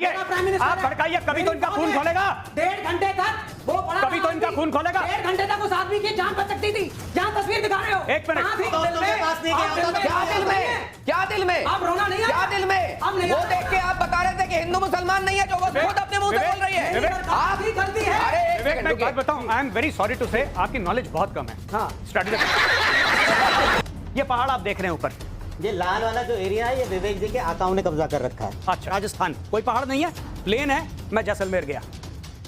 आप भड़काइए, कभी तो इनका खून खोलेगा। 1.5 घंटे तक वो पड़ा, कभी तो इनका खून खोलेगा। 1.5 घंटे तक उस आदमी की जान बच सकती थी। जहाँ तस्वीर दिखा रहे हो, एक मिनट, क्या दिल में आप रोना नहीं है, क्या दिल में वो देख के आप बता रहे थे कि हिंदू मुसलमान नहीं है, जो वो खुद अपने मुंह से बोल रही है। आपकी गलती है। अरे विवेक, मैं बात बताऊं, I am very sorry to say, आपकी नॉलेज बहुत कम है। हाँ। ये पहाड़ आप देख रहे हैं ऊपर, ये लाल वाला जो एरिया है ये विवेक जी के आकाओं ने कब्जा कर रखा है। अच्छा, राजस्थान कोई पहाड़ नहीं है, प्लेन है। मैं जैसलमेर गया,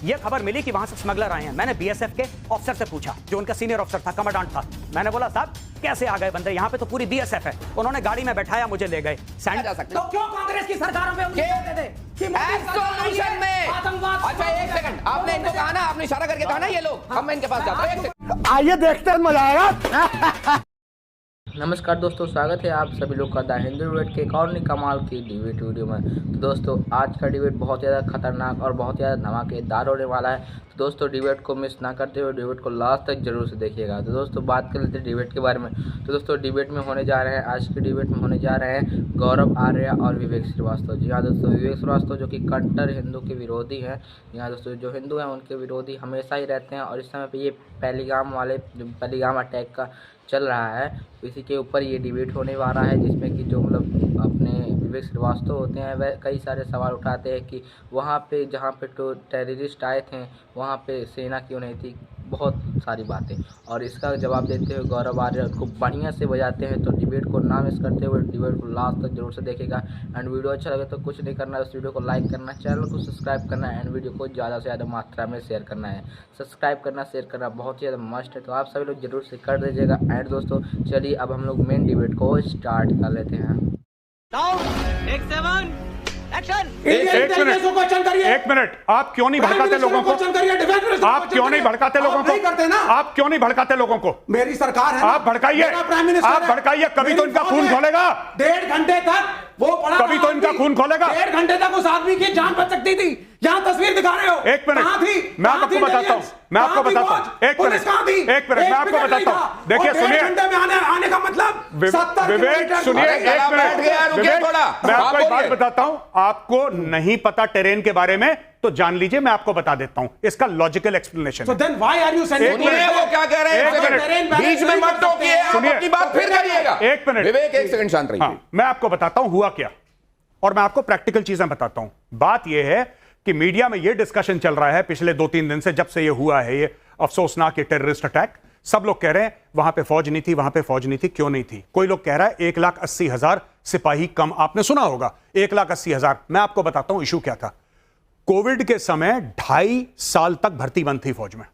ये खबर मिली कि वहां से स्मगलर आए हैं। मैंने बीएसएफ के ऑफिसर से पूछा, जो उनका सीनियर ऑफिसर था, कमांडेंट था। मैंने बोला साहब कैसे आ गए बंदे, यहाँ पे तो पूरी बीएसएफ है। उन्होंने गाड़ी में बैठाया, मुझे ले गए। तो क्यों कांग्रेस की सरकारों में सॉल्यूशन में? अच्छा एक सेकंड, आपने इनको कहा ना, आपने इशारा करके कहा ना ये लोग, अब मैं इनके पास जाता हूं। आइए देखते हैं, मजा आएगा। नमस्कार दोस्तों, स्वागत है आप सभी लोग का द हिंदू डिबेट के एक और नई कमाल की डिबेट वीडियो में। तो दोस्तों आज का डिबेट बहुत ज़्यादा खतरनाक और बहुत ज़्यादा धमाकेदार होने वाला है। तो दोस्तों डिबेट को मिस ना करते हुए डिबेट को लास्ट तक जरूर से देखिएगा। तो दोस्तों बात कर लेते हैं डिबेट के बारे में। तो दोस्तों डिबेट में होने जा रहे हैं, आज की डिबेट में होने जा रहे हैं गौरव आर्य और विवेक श्रीवास्तव। जी हाँ दोस्तों, विवेक श्रीवास्तव जो कि कट्टर हिंदू के विरोधी हैं। जी हाँ दोस्तों, जो हिंदू हैं उनके विरोधी हमेशा ही रहते हैं। और इस समय पे ये पहलगाम अटैक का चल रहा है, तो इसी के ऊपर ये डिबेट होने वाला है, जिसमें कि जो मतलब अपने विवेक श्रीवास्तव होते हैं वह कई सारे सवाल उठाते हैं कि वहाँ पे जहाँ पे तो टेररिस्ट आए थे वहाँ पे सेना क्यों नहीं थी, बहुत सारी बातें। और इसका जवाब देते हुए गौरव आर्य खूब बढ़िया से बजाते हैं। तो डिबेट को ना मिस करते हुए डिबेट को लास्ट तक जरूर से देखेगा। एंड वीडियो अच्छा लगे तो कुछ नहीं करना है, उस वीडियो को लाइक करना, चैनल को सब्सक्राइब करना है, एंड वीडियो को ज़्यादा से ज़्यादा मात्रा में शेयर करना है। सब्सक्राइब करना, शेयर करना बहुत ही ज़्यादा मस्ट है, तो आप सभी लोग जरूर से कर दीजिएगा। एंड दोस्तों चलिए अब हम लोग मेन डिबेट को स्टार्ट कर लेते हैं। एक मिनट, आप क्यों नहीं भड़काते लोगों को? आप क्यों नहीं भड़काते लोगों को? आप क्यों नहीं भड़काते लोगों को? मेरी सरकार है, आप भड़काइए, आप भड़काइए, कभी तो इनका खून खोलेगा। 1.5 घंटे तक वो पड़ा, कभी तो इनका खून खोलेगा। 1.5 घंटे तक उस आदमी की जान बच सकती थी। यहाँ तस्वीर दिखा रहे हो, एक मिनट, मैं आपको बताता हूँ, मैं आपको बताता हूँ। एक मिनट, मैं आपको बताता हूँ। देखिए सुनिए, घंटे में आने का मतलब विवेक सुनिए, एक मिनट विवेक, मैं आपको एक बात बताता हूँ। आपको नहीं पता टेरेन के बारे में तो जान लीजिए, मैं आपको बता देता हूं इसका logical explanation. So then why are you sending? वो क्या कह रहे हैं, बीच में मत टोकिए, आप अपनी बात फिर करिएगा। एक मिनट विवेक, एक सेकंड शांत रहिए। मैं आपको बताता हूं हुआ क्या, और मैं आपको प्रैक्टिकल चीजें बताता हूं। बात यह है कि मीडिया में यह डिस्कशन चल रहा है पिछले 2-3 दिन से, जब से यह हुआ है, ये अफसोसनाक टेररिस्ट अटैक। सब लोग कह रहे हैं वहां पे फौज नहीं थी, वहां पे फौज नहीं थी। क्यों नहीं थी? कोई लोग कह रहा है 1,80,000 सिपाही कम। आपने सुना होगा 1,80,000। मैं आपको बताता हूं इशू क्या था। कोविड के समय 2.5 साल तक भर्ती बंद थी फौज में।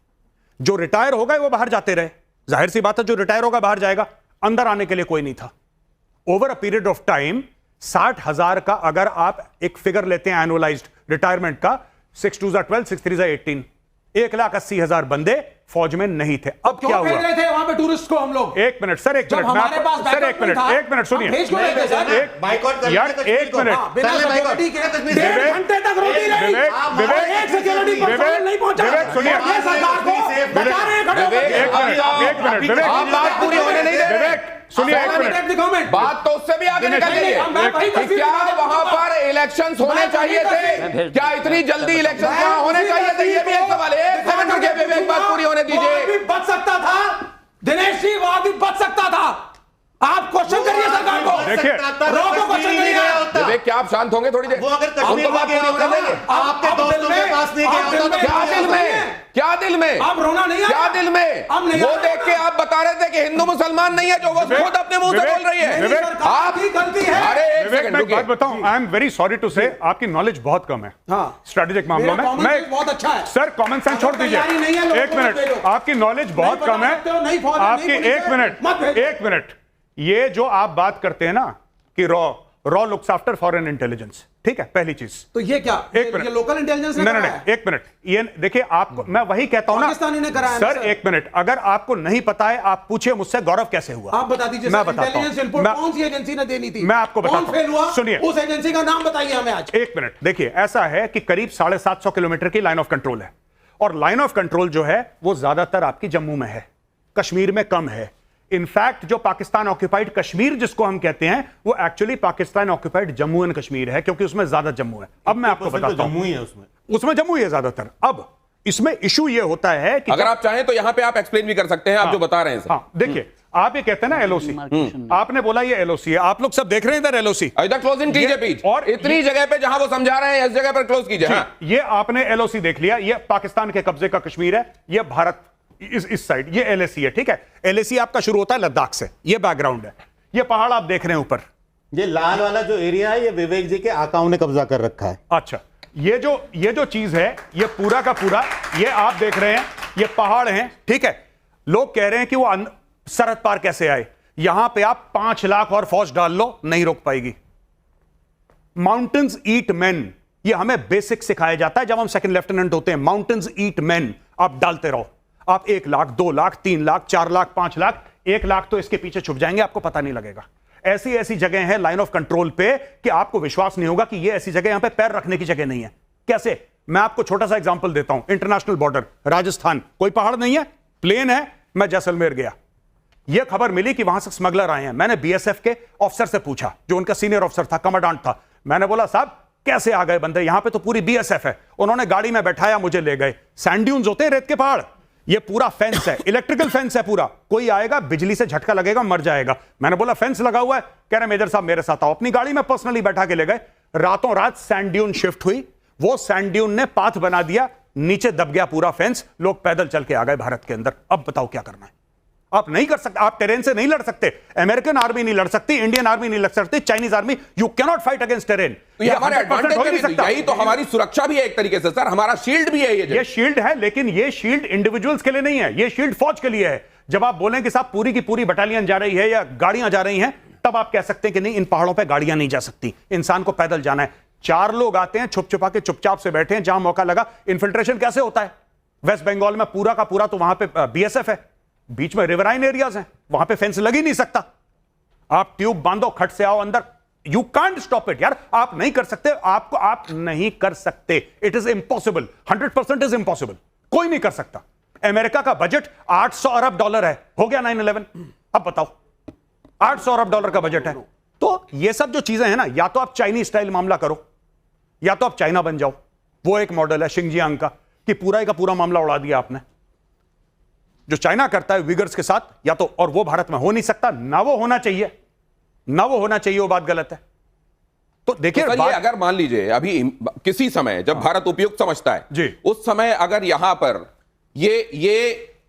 जो रिटायर हो गए वो बाहर जाते रहे, जाहिर सी बात है, जो रिटायर होगा बाहर जाएगा। अंदर आने के लिए कोई नहीं था। Over a period of time 60,000 का अगर आप एक फिगर लेते हैं एनुअलाइज्ड रिटायरमेंट का, 6 2 12, 6 3 18, 1,80,000 बंदे फौज में नहीं थे। अब क्या हुआ? रहे थे वहां पे टूरिस्ट को हम लोग। एक मिनट सर, एक मिनट, सर एक मिनट सुनिए, यार एक मिनट। घंटे तक रोटी रही, एक सिक्योरिटी पर्सनल नहीं पहुंचा। विवेक सुनिए, एक मिनट विवेक, आप बात पूरी होने नहीं दे रहे। विवेक सुनिए, एक मिनट, बात तो उससे भी आगे निकल गई है। क्या वहां पर इलेक्शंस होने चाहिए थे? क्या इतनी जल्दी इलेक्शन वहां होने चाहिए थे? ये भी एक सवाल है। एक सेकंड रुकिए विवेक, बात पूरी होने दीजिए। बच सकता था दिनेश जी, वो आदमी बच सकता था। आप क्वेश्चन करिए सरकार को, देखिए रोको क्वेश्चन करिए। विवेक क्या आप शांत होंगे थोड़ी देर? वो अगर कश्मीर उनको बात पूरी होने देंगे। आपके दोस्तों के पास नहीं गया होता तो क्या दिल में, क्या दिल में, आप रोना नहीं है, क्या दिल में? वो देख के आप बता रहे थे कि हिंदू मुसलमान नहीं है, जो वो खुद अपने मुंह से बोल रही है। आपकी गलती है। अरे एक विवेक, सेकंड मैं रुकिए। बात बताऊं, I am very sorry to say, आपकी नॉलेज बहुत कम है स्ट्रेटेजिक मामलों में। मैं बहुत अच्छा है सर, कॉमन सेंस छोड़ दीजिए। एक मिनट, आपकी नॉलेज बहुत कम है आपकी। एक मिनट, ये जो आप बात करते हैं ना कि raw looks after foreign intelligence, ठीक है, पहली चीज। तो ये क्या, एक मिनट, ये लोकल इंटेलिजेंस ने नहीं, एक मिनट, ये देखिए, आपको मैं वही कहता हूं ना सर, एक मिनट, अगर आपको नहीं पता है आप पूछिए मुझसे गौरव कैसे हुआ, आप बता दीजिए। मैं बताता हूं, कौन सी एजेंसी ने देनी थी, मैं आपको बताता हूं, सुनिए, उस एजेंसी का नाम बताइए हमें आज। एक मिनट, देखिए ऐसा है कि करीब 750 किलोमीटर की लाइन ऑफ कंट्रोल है, और लाइन ऑफ कंट्रोल जो है वो ज्यादातर आपकी जम्मू में है, कश्मीर में कम है। इनफैक्ट जो पाकिस्तान ऑक्यूपाइड कश्मीर जिसको हम कहते हैं वो actually Pakistan occupied Jammu and Kashmir है, क्योंकि उसमें ज्यादा जम्मू है। अब मैं आपको बताता हूं, जम्मू ही है उसमें जम्मू ही है ज्यादातर। अब इसमें इशू ये होता है कि अगर आप चाहें तो यहां पे आप एक्सप्लेन भी कर सकते हैं, आप जो बता रहे हैं सर। हाँ, देखिए आप ये कहते हैं ना एलओसी, आपने बोला ये एलओसी है, आप लोग सब देख रहे हैं इधर एलओसी, इधर क्लोज इन कीजिए पेज, और इतनी जगह पे जहां वो समझा रहे हैं इस जगह पर क्लोज कीजिए। हाँ। ये आपने एलओसी देख लिया, ये पाकिस्तान के कब्जे का कश्मीर है, ये भारत इस साइड, ये एलएसी है, ठीक है। एलएसी आपका शुरू होता है लद्दाख से, ये बैकग्राउंड है। ये पहाड़ आप देख रहे हैं ऊपर, ये लाल वाला जो एरिया है ये विवेक जी के आकाओं ने कब्जा कर रखा है। अच्छा, ये जो चीज है, ये पूरा का पूरा, ये आप देख रहे हैं, ये पहाड़ हैं, ठीक है। लोग कह रहे हैं कि वो सरहद पार कैसे आए। यहां पे आप 5 लाख और फौज डाल लो, नहीं रोक पाएगी। माउंटेन्स ईट मैन, ये हमें बेसिक सिखाया जाता है जब हम सेकंड लेफ्टिनेंट होते हैं। माउंटेन्स ईट मैन, आप डालते रहो। आप 1 लाख, 2 लाख, 3 लाख, 4 लाख, 5 लाख, 1 लाख तो इसके पीछे छुप जाएंगे, आपको पता नहीं लगेगा। ऐसी ऐसी जगह है लाइन ऑफ कंट्रोल पे कि आपको विश्वास नहीं होगा कि ये ऐसी जगह, यहां पे पैर रखने की जगह नहीं है। कैसे? मैं आपको छोटा सा एग्जांपल देता हूं। इंटरनेशनल बॉर्डर राजस्थान, कोई पहाड़ नहीं है, प्लेन है। मैं जैसलमेर गया, यह खबर मिली कि वहां से स्मगलर आए हैं। मैंने बीएसएफ के ऑफिसर से पूछा, जो उनका सीनियर ऑफिसर था, कमांडेंट था। मैंने बोला साहब कैसे आ गए बंदे, यहां पे तो पूरी बीएसएफ है। उन्होंने गाड़ी में बैठाया, मुझे ले गए। सैंड ड्यून्स होते हैं, रेत के पहाड़, ये पूरा फेंस है, इलेक्ट्रिकल फेंस है पूरा। कोई आएगा, बिजली से झटका लगेगा, मर जाएगा। मैंने बोला फेंस लगा हुआ है, कह रहे मेजर साहब मेरे साथ आओ। अपनी गाड़ी में पर्सनली बैठा के ले गए। रातों रात सैंड ड्यून शिफ्ट हुई, वो सैंड ड्यून ने पाथ बना दिया, नीचे दब गया पूरा फेंस, लोग पैदल चल के आ गए भारत के अंदर। अब बताओ क्या करना है? आप नहीं कर सकते, आप टेरेन से नहीं लड़ सकते। अमेरिकन आर्मी नहीं लड़ सकती, इंडियन आर्मी नहीं लड़ सकती, Chinese army, you can not fight against terrain. तो ये हमारे एडवांटेज है, यही तो हमारी सुरक्षा भी है एक तरीके से सर, हमारा शील्ड भी है ये शील्ड है, लेकिन ये शील्ड इंडिविजुअल्स के लिए नहीं है, ये शील्ड फौज के लिए है। जब आप बोलें कि साहब पूरी की पूरी बटालियन जा रही है या गाड़ियां जा रही हैं, तब आप कह सकते हैं कि नहीं, इन पहाड़ों पर गाड़ियां नहीं जा सकती, इंसान को पैदल जाना है। 4 लोग आते हैं, छुप छुपा के चुपचाप से बैठे हैं, जहां मौका लगा। इन्फिल्ट्रेशन कैसे होता है? वेस्ट बंगाल में पूरा का पूरा तो वहां पे बीएसएफ है, बीच में रिवराइन एरियाज हैं, वहां पे फेंस लग ही नहीं सकता। आप ट्यूब बांधो, खट से आओ अंदर, यू कांट स्टॉप इट यार। आप नहीं कर सकते, आप नहीं कर सकते। It is impossible, 100% is impossible, कोई नहीं कर सकता। अमेरिका का बजट $800 अरब है, हो गया 9/11। अब बताओ, $800 अरब का बजट है। तो ये सब जो चीजें हैं ना, या तो आप चाइनीज स्टाइल मामला करो, या तो आप चाइना बन जाओ। वो एक मॉडल है शिंगजियांग का, कि पूरा का पूरा मामला उड़ा दिया आपने। जो चाइना करता है विगर्स के साथ, या तो, और वो भारत में हो नहीं सकता, ना वो होना चाहिए, ना वो होना चाहिए, वो बात गलत है। तो देखिए, तो ये अगर मान लीजिए अभी किसी समय जब भारत उपयुक्त समझता है जी, उस समय अगर यहां पर ये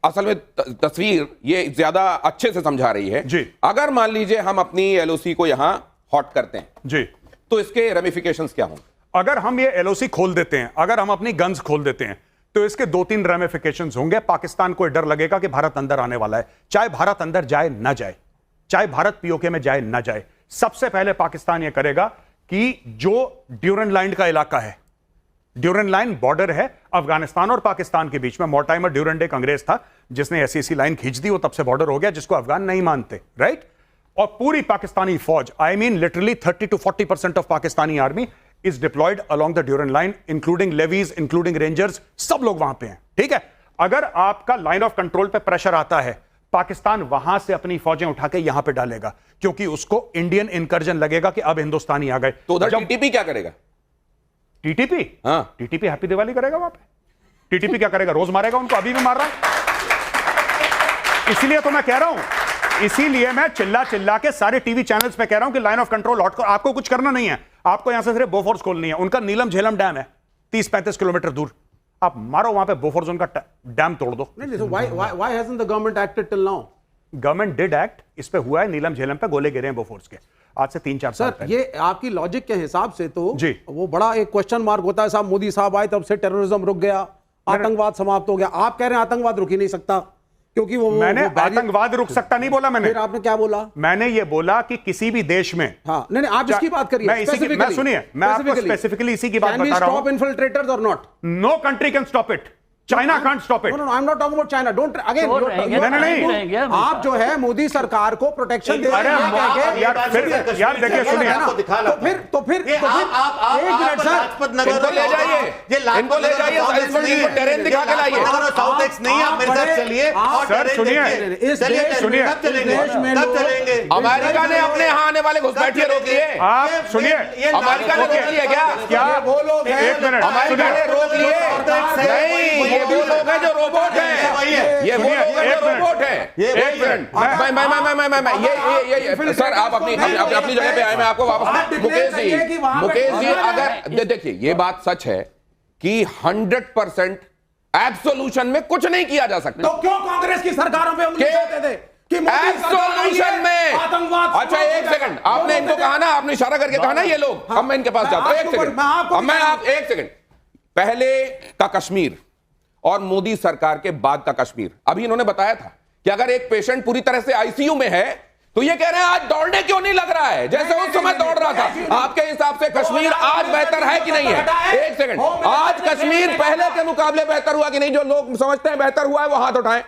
असल में तस्वीर ये ज्यादा अच्छे से समझा रही है जी। अगर मान लीजिए हम अपनी एलओसी को यहां हॉट करते हैं जी, तो इसके रेमिफिकेशंस क्या होंगे? अगर हम ये एलओसी खोल देते हैं, अगर हम अपनी गन्स खोल देते हैं, तो इसके 2-3 रेमिफिकेशंस होंगे। पाकिस्तान को डर लगेगा कि भारत अंदर आने वाला है, चाहे भारत अंदर जाए ना जाए, चाहे भारत पीओके में जाए ना जाए। सबसे पहले पाकिस्तान यह करेगा कि जो ड्यूरन लाइन का इलाका है, ड्यूरन लाइन बॉर्डर है अफगानिस्तान और पाकिस्तान के बीच में। मोर्टाइमर ड्यूरन एक अंग्रेज था जिसने ऐसी लाइन खींच दी, वो तब से बॉर्डर हो गया, जिसको अफगान नहीं मानते, राइट। और पूरी पाकिस्तानी फौज, I mean literally 30 to 40% of Pakistani army is deployed along the Durand line, including levies, including rangers, सब लोग वहां पे हैं, ठीक है। अगर आपका लाइन ऑफ कंट्रोल पे प्रेशर आता है, पाकिस्तान वहां से अपनी फौजें उठा के यहां पे डालेगा, क्योंकि उसको इंडियन इनकर्जन लगेगा कि अब हिंदुस्तानी आ गए। तो उधर टीटीपी क्या करेगा? टीटीपी, हाँ, टीटीपी हैप्पी दिवाली करेगा वहां पे। टीटीपी क्या करेगा? रोज मारेगा उनको, अभी भी मार रहा है। इसलिए तो मैं कह रहा हूं, इसीलिए मैं चिल्ला चिल्ला के सारे टीवी चैनल्स पे कह रहा हूं कि लाइन ऑफ कंट्रोल हॉट। आपको कुछ करना नहीं है, आपको यहां से सिर्फ बोफोर्स खोलनी है। उनका नीलम झेलम डैम है 30-35 किलोमीटर दूर, आप मारो वहां पे बोफोर्स, उनका डैम तोड़ दो। Why hasn't the government acted till now? Government did act, इस पे हुआ है, नीलम झेलम पे गोले गिरे हैं बोफोर्स के, आज से 3-4 साल पहले। ये आपकी लॉजिक के हिसाब से तो जी, वो बड़ा एक क्वेश्चन मार्क होता है साहब। मोदी साहब आए तब से टेररिज्म रुक गया, आतंकवाद समाप्त हो गया। आप कह रहे हैं आतंकवाद रुक ही नहीं सकता, क्योंकि मैंने आतंकवाद रुक सकता नहीं बोला मैंने। फिर आपने क्या बोला? मैंने ये बोला कि किसी भी देश में, हाँ, नहीं आप इसकी बात करिए। मैं सुनिए, मैं आपको स्पेसिफिकली इसी की बात बता रहा हूं। Can we stop infiltrators or not? No country can stop it. China can't stop it. No no, I am not talking about China, don't again. नहीं, आप जो है मोदी सरकार को प्रोटेक्शन दे रहे हैं यार देखिए सुनिए, तो फिर एक मिनट सर, इनको ले जाइए, इनको ले जाइए, इनको टेरेन दिखा के लाइए। साउथ एक्स नहीं, आप मेरे साथ चलिए और सर सुनिए, सुनिए, कब चलेंगे? अमेरिका ने अपने यहाँ आने वाले घुसपैठिए रोक लिए। आप सुनिए, अमेरिका ने रोक लिया क्या? वो लोग एक मिनट अमेरिका ने रोक लिए नहीं, ये वो लोग हैं जो रोबोट हैं, ये वो लोग हैं जो रोबोट हैं। एक मिनट, मैं ये सर आप अपनी जगह पे आए, मैं आपको वापस मुकेश जी अगर देखिए ये बात सच है कि 100% एब्सोल्यूशन में कुछ नहीं किया जा सकता। तो क्यों कांग्रेस की सरकारों पे उंगली उठाते थे कि एब्सोल्यूशन में? आतंकवाद? अच्छा एक सेकंड, आपने इनको कहा ना, आपने इशारा करके कहा ना ये लोग, अब मैं इनके पास जाता हूं। एक सेकंड, पहले का कश्मीर और मोदी सरकार के बाद का कश्मीर, अभी इन्होंने बताया था कि अगर एक पेशेंट पूरी तरह से आईसीयू में है तो ये कह रहे हैं आज दौड़ने क्यों नहीं लग रहा है जैसे उस समय दौड़ रहा था। आपके हिसाब से कश्मीर आज बेहतर है कि नहीं है? एक सेकंड, आज कश्मीर पहले के मुकाबले बेहतर हुआ कि नहीं? जो लोग समझते हैं बेहतर हुआ है वो हाथ उठाएं।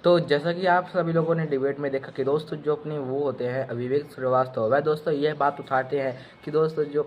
तो जैसा कि आप सभी लोगों ने डिबेट में देखा कि दोस्तों जो अपने वो होते हैं विवेक श्रीवास्तव, वह दोस्तों यह बात उठाते हैं कि दोस्तों जो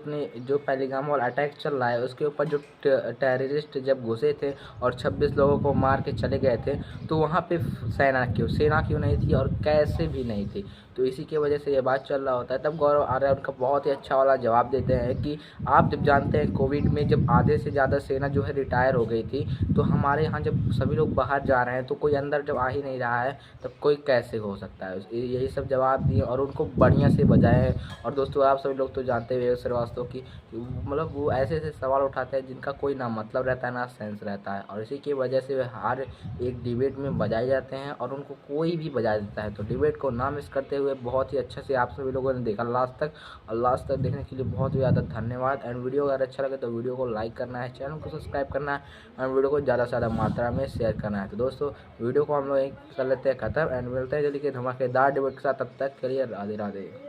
पहलगाम वाला अटैक चल रहा है उसके ऊपर जो टेररिस्ट जब घुसे थे और 26 लोगों को मार के चले गए थे तो वहाँ पे सेना क्यों नहीं थी और कैसे भी नहीं थी। तो इसी की वजह से ये बात चल रहा होता है। तब गौरव आर्या उनका बहुत ही अच्छा वाला जवाब देते हैं कि आप जब जानते हैं कोविड में जब आधे से ज़्यादा सेना जो है रिटायर हो गई थी, तो हमारे यहाँ जब सभी लोग बाहर जा रहे हैं तो कोई अंदर जब आ ही नहीं रहा है तब कोई कैसे हो सकता है। यही सब जवाब दिए और उनको बढ़िया से बजाए हैं। और दोस्तों आप सभी लोग तो जानते हैं विवेक श्रीवास्तव की मतलब वो ऐसे सवाल उठाते हैं जिनका कोई ना मतलब रहता है ना सेंस रहता है, और इसी की वजह से वे हर एक डिबेट में बजाए जाते हैं और उनको कोई भी बजा देता है। तो डिबेट को ना मिस करते हुए बहुत ही अच्छे से आप सभी लोगों ने देखा लास्ट तक, और लास्ट तक देखने के लिए बहुत ही ज़्यादा धन्यवाद। एंड वीडियो अगर अच्छा लगे तो वीडियो को लाइक करना है, चैनल को सब्सक्राइब करना है और वीडियो को ज़्यादा से ज़्यादा मात्रा में शेयर करना है। तो दोस्तों वीडियो को हम लोग कर लेते हैं खत्म एंड मिलते हैं जल्दी के धमाकेदार डिबेट के साथ। तब तक के लिए राधे राधे।